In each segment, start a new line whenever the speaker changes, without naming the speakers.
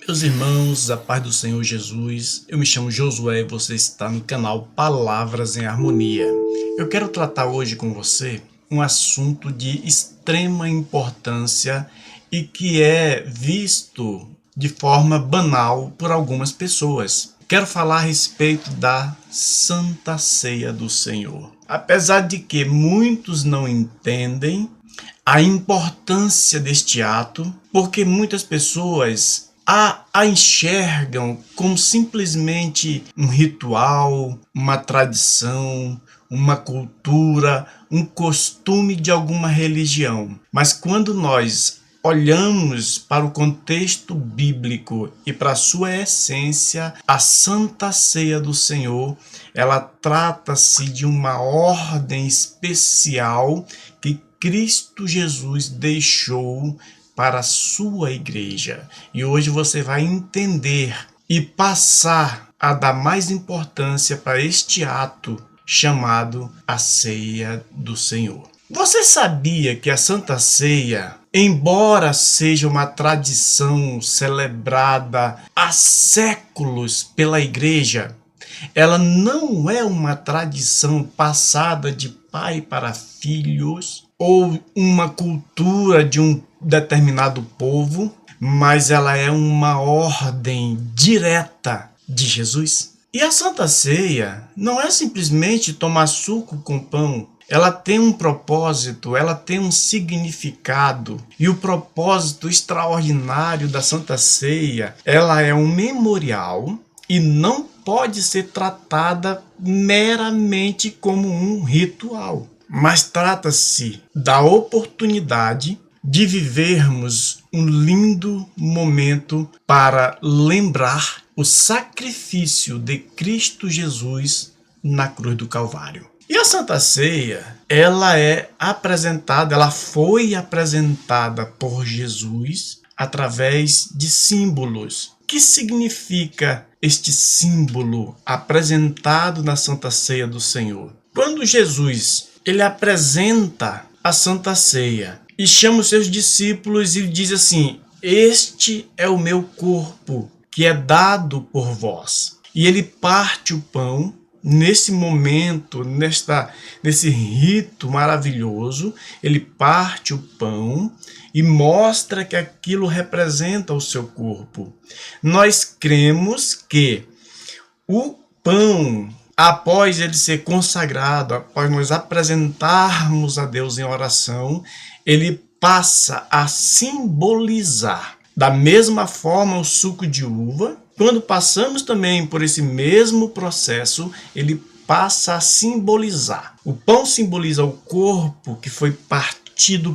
Meus irmãos, a paz do Senhor Jesus, eu me chamo Josué e você está no canal Palavras em Harmonia. Eu quero tratar hoje com você um assunto de extrema importância e que é visto de forma banal por algumas pessoas. Quero falar a respeito da Santa Ceia do Senhor. Apesar de que muitos não entendem a importância deste ato, porque muitas pessoas a enxergam como simplesmente um ritual, uma tradição, uma cultura, um costume de alguma religião. Mas quando nós olhamos para o contexto bíblico e para a sua essência, a Santa Ceia do Senhor, ela trata-se de uma ordem especial que Cristo Jesus deixou para a sua igreja. E hoje você vai entender e passar a dar mais importância para este ato chamado a Ceia do Senhor. Você sabia que a Santa Ceia, embora seja uma tradição celebrada há séculos pela igreja, ela não é uma tradição passada de pai para filhos ou uma cultura de um determinado povo, mas ela é uma ordem direta de Jesus. E a Santa Ceia não é simplesmente tomar suco com pão. Ela tem um propósito, ela tem um significado. E o propósito extraordinário da Santa Ceia, ela é um memorial e não pode ser tratada meramente como um ritual, mas trata-se da oportunidade de vivermos um lindo momento para lembrar o sacrifício de Cristo Jesus na cruz do Calvário. E a Santa Ceia, ela foi apresentada por Jesus através de símbolos. O que significa este símbolo apresentado na Santa Ceia do Senhor? Quando Jesus ele apresenta a Santa Ceia e chama os seus discípulos e diz assim: este é o meu corpo que é dado por vós. E ele parte o pão. Nesse momento, nesse rito maravilhoso, ele parte o pão e mostra que aquilo representa o seu corpo. Nós cremos que o pão, após ele ser consagrado, após nós apresentarmos a Deus em oração, ele passa a simbolizar. Da mesma forma, o suco de uva, quando passamos também por esse mesmo processo, ele passa a simbolizar. O pão simboliza o corpo que foi partido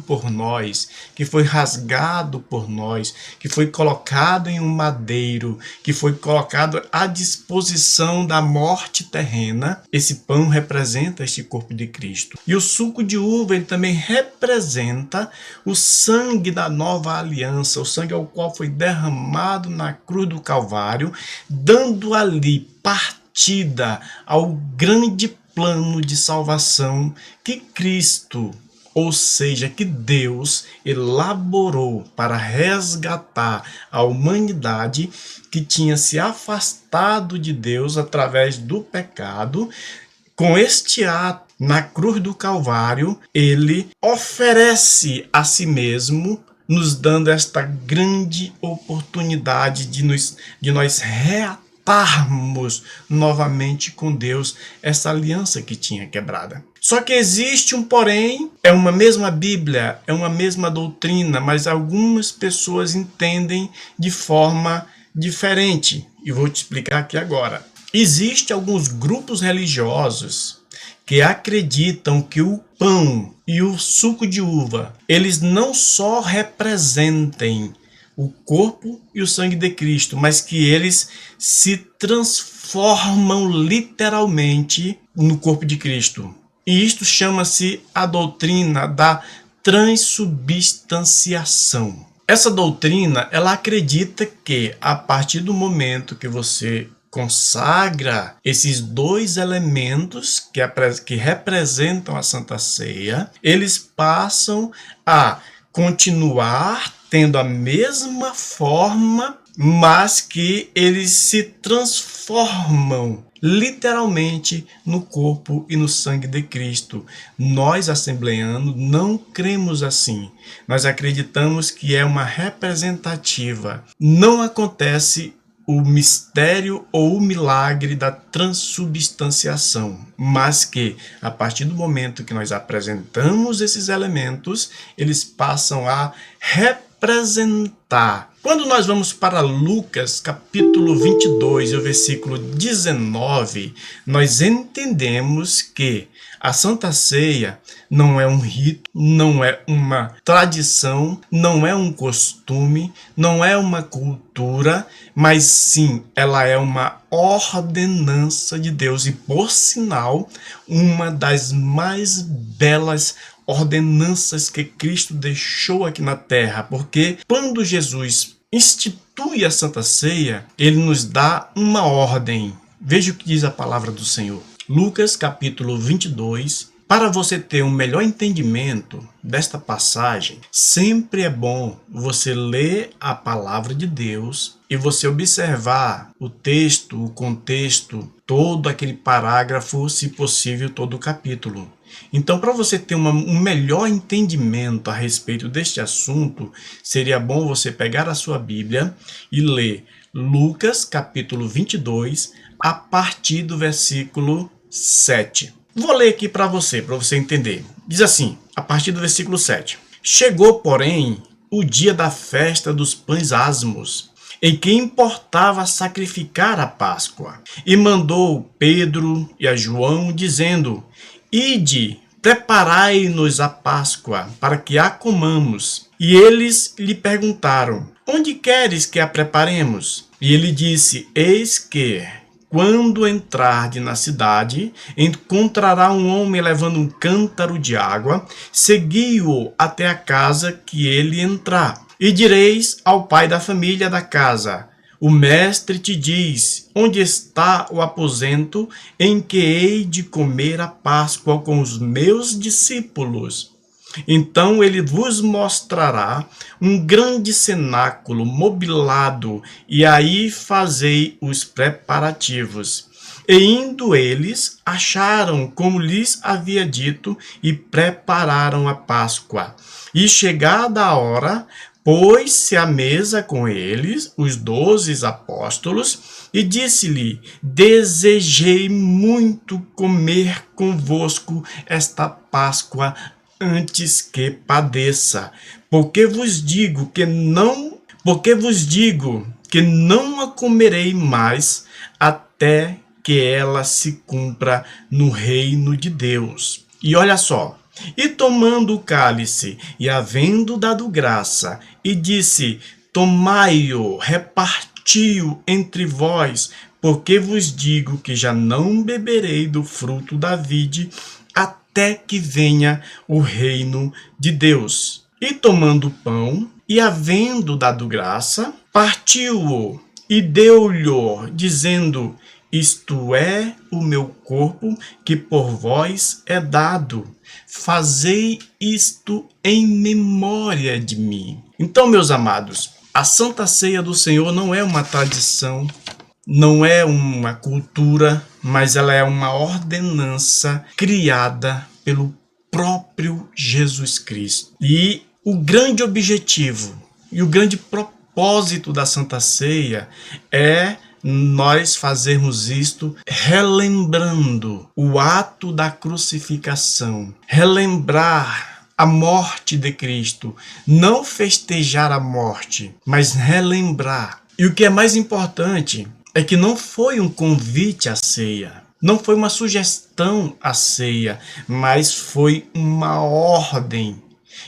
por nós, que foi rasgado por nós, que foi colocado em um madeiro, que foi colocado à disposição da morte terrena. Esse pão representa este corpo de Cristo. E o suco de uva ele também representa o sangue da nova aliança, o sangue ao qual foi derramado na cruz do Calvário, dando ali partida ao grande plano de salvação que Cristo, ou seja, que Deus elaborou para resgatar a humanidade que tinha se afastado de Deus através do pecado. Com este ato, na cruz do Calvário, ele oferece a si mesmo, nos dando esta grande oportunidade de nós reatarmos novamente com Deus essa aliança que tinha quebrada. Só que existe um porém, é uma mesma Bíblia, é uma mesma doutrina, mas algumas pessoas entendem de forma diferente. E vou te explicar aqui agora. Existem alguns grupos religiosos que acreditam que o pão e o suco de uva, eles não só representem o corpo e o sangue de Cristo, mas que eles se transformam literalmente no corpo de Cristo. E isto chama-se a doutrina da transubstanciação. Essa doutrina, ela acredita que a partir do momento que você consagra esses dois elementos que representam a Santa Ceia, eles passam a continuar tendo a mesma forma mas que eles se transformam literalmente no corpo e no sangue de Cristo. Nós, assembleanos, não cremos assim. Nós acreditamos que é uma representativa. Não acontece o mistério ou o milagre da transubstanciação, mas que, a partir do momento que nós apresentamos esses elementos, eles passam a representar. Quando nós vamos para Lucas, capítulo 22, e o versículo 19, nós entendemos que a Santa Ceia não é um rito, não é uma tradição, não é um costume, não é uma cultura, mas sim, ela é uma ordenança de Deus e, por sinal, uma das mais belas ordenanças que Cristo deixou aqui na terra, porque quando Jesus institui a Santa Ceia, ele nos dá uma ordem. Veja o que diz a palavra do Senhor. Lucas capítulo 22. Para você ter um melhor entendimento desta passagem, sempre é bom você ler a palavra de Deus e você observar o texto, o contexto, todo aquele parágrafo, se possível, todo o capítulo. Então, para você ter um melhor entendimento a respeito deste assunto, seria bom você pegar a sua Bíblia e ler Lucas capítulo 22, a partir do versículo 7. Vou ler aqui para você entender. Diz assim, a partir do versículo 7. Chegou, porém, o dia da festa dos pães asmos, em que importava sacrificar a Páscoa. E mandou Pedro e a João, dizendo: Ide, preparai-nos a Páscoa, para que a comamos. E eles lhe perguntaram: Onde queres que a preparemos? E ele disse: Eis que, quando entrarde na cidade, encontrará um homem levando um cântaro de água, segui-o até a casa que ele entrar. E direis ao pai da família da casa: O mestre te diz, onde está o aposento em que hei de comer a Páscoa com os meus discípulos? Então ele vos mostrará um grande cenáculo mobilado, e aí fazei os preparativos. E indo eles, acharam como lhes havia dito, e prepararam a Páscoa. E chegada a hora, pôs-se à mesa com eles, os 12 apóstolos, e disse-lhe: Desejei muito comer convosco esta Páscoa antes que padeça, porque vos digo que não a comerei mais até que ela se cumpra no reino de Deus. E olha só, e tomando o cálice, e havendo dado graça, e disse: Tomai-o, reparti-o entre vós, porque vos digo que já não beberei do fruto da vide, até que venha o reino de Deus. E tomando o pão, e havendo dado graça, partiu-o, e deu-lhe, dizendo: Isto é o meu corpo, que por vós é dado. Fazei isto em memória de mim. Então, meus amados, a Santa Ceia do Senhor não é uma tradição, não é uma cultura, mas ela é uma ordenança criada pelo próprio Jesus Cristo. E o grande objetivo e o grande propósito da Santa Ceia é nós fazermos isto relembrando o ato da crucificação, relembrar a morte de Cristo, não festejar a morte, mas relembrar. E o que é mais importante é que não foi um convite à ceia, não foi uma sugestão à ceia, mas foi uma ordem.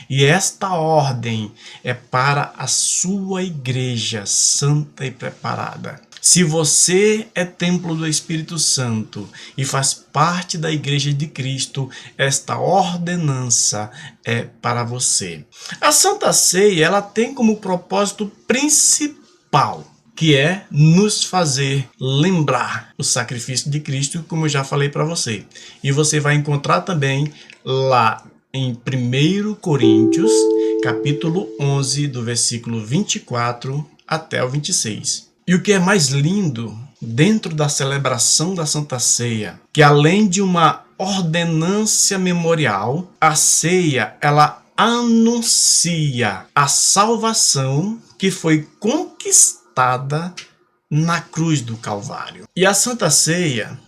E esta ordem é para a sua igreja santa e preparada. Se você é templo do Espírito Santo e faz parte da igreja de Cristo, esta ordenança é para você. A Santa Ceia, ela tem como propósito principal, que é nos fazer lembrar o sacrifício de Cristo, como eu já falei para você. E você vai encontrar também lá em 1 Coríntios, capítulo 11, do versículo 24 até o 26. E o que é mais lindo dentro da celebração da Santa Ceia, que além de uma ordenância memorial, a ceia ela anuncia a salvação que foi conquistada na cruz do Calvário. E a Santa Ceia,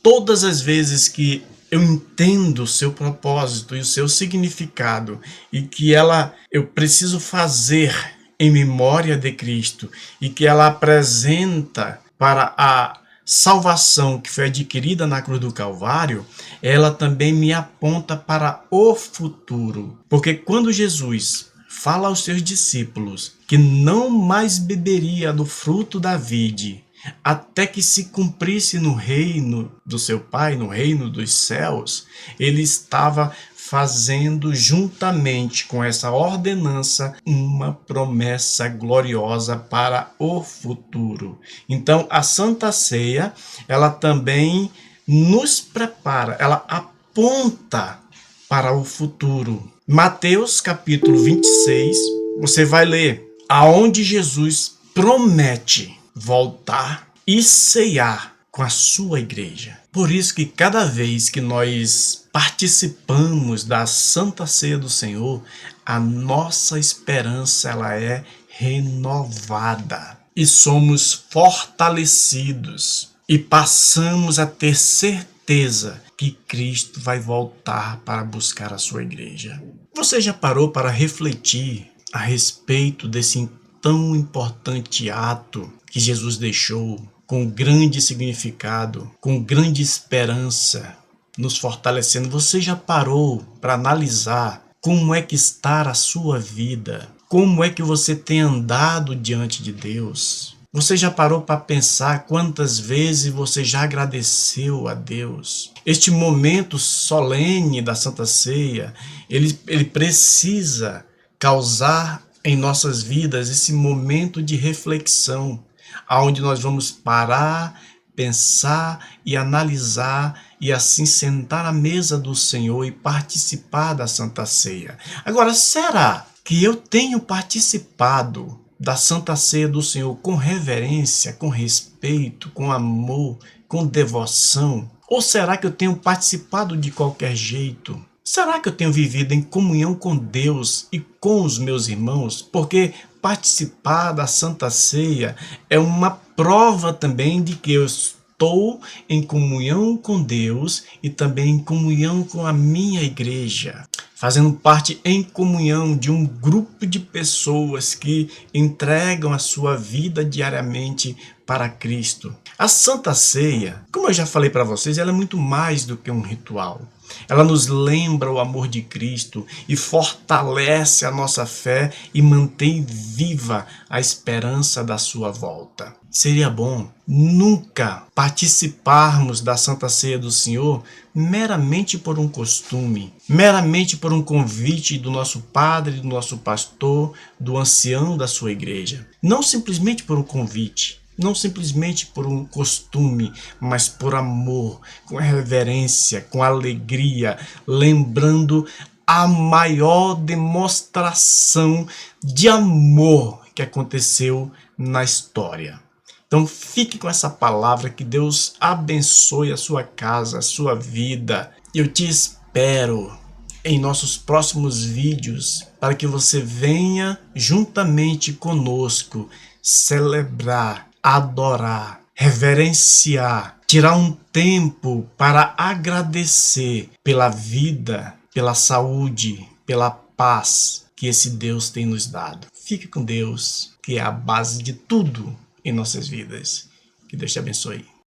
todas as vezes que eu entendo o seu propósito e o seu significado e que eu preciso fazer em memória de Cristo e que ela apresenta para a salvação que foi adquirida na cruz do Calvário, ela também me aponta para o futuro. Porque quando Jesus fala aos seus discípulos que não mais beberia do fruto da vide, até que se cumprisse no reino do seu Pai, no reino dos céus, ele estava fazendo juntamente com essa ordenança uma promessa gloriosa para o futuro. Então, a Santa Ceia, ela também nos prepara, ela aponta para o futuro. Mateus capítulo 26, você vai ler aonde Jesus promete voltar e ceiar com a sua igreja. Por isso que cada vez que nós participamos da Santa Ceia do Senhor, a nossa esperança ela é renovada e somos fortalecidos e passamos a ter certeza que Cristo vai voltar para buscar a sua igreja. Você já parou para refletir a respeito desse tão importante ato que Jesus deixou, com grande significado, com grande esperança, nos fortalecendo? Você já parou para analisar como é que está a sua vida? Como é que você tem andado diante de Deus? Você já parou para pensar quantas vezes você já agradeceu a Deus? Este momento solene da Santa Ceia, ele precisa causar em nossas vidas esse momento de reflexão, onde nós vamos parar, pensar e analisar e assim sentar à mesa do Senhor e participar da Santa Ceia. Agora, será que eu tenho participado da Santa Ceia do Senhor com reverência, com respeito, com amor, com devoção? Ou será que eu tenho participado de qualquer jeito? Será que eu tenho vivido em comunhão com Deus e com os meus irmãos? Porque participar da Santa Ceia é uma prova também de que eu estou em comunhão com Deus e também em comunhão com a minha igreja, fazendo parte em comunhão de um grupo de pessoas que entregam a sua vida diariamente para Cristo. A Santa Ceia, como eu já falei para vocês, ela é muito mais do que um ritual. Ela nos lembra o amor de Cristo e fortalece a nossa fé e mantém viva a esperança da sua volta. Seria bom nunca participarmos da Santa Ceia do Senhor meramente por um costume, meramente por um convite do nosso padre, do nosso pastor, do ancião da sua igreja. Não simplesmente por um convite, não simplesmente por um costume, mas por amor, com reverência, com alegria, lembrando a maior demonstração de amor que aconteceu na história. Então fique com essa palavra, que Deus abençoe a sua casa, a sua vida. Eu te espero em nossos próximos vídeos para que você venha juntamente conosco celebrar, adorar, reverenciar, tirar um tempo para agradecer pela vida, pela saúde, pela paz que esse Deus tem nos dado. Fique com Deus, que é a base de tudo em nossas vidas. Que Deus te abençoe.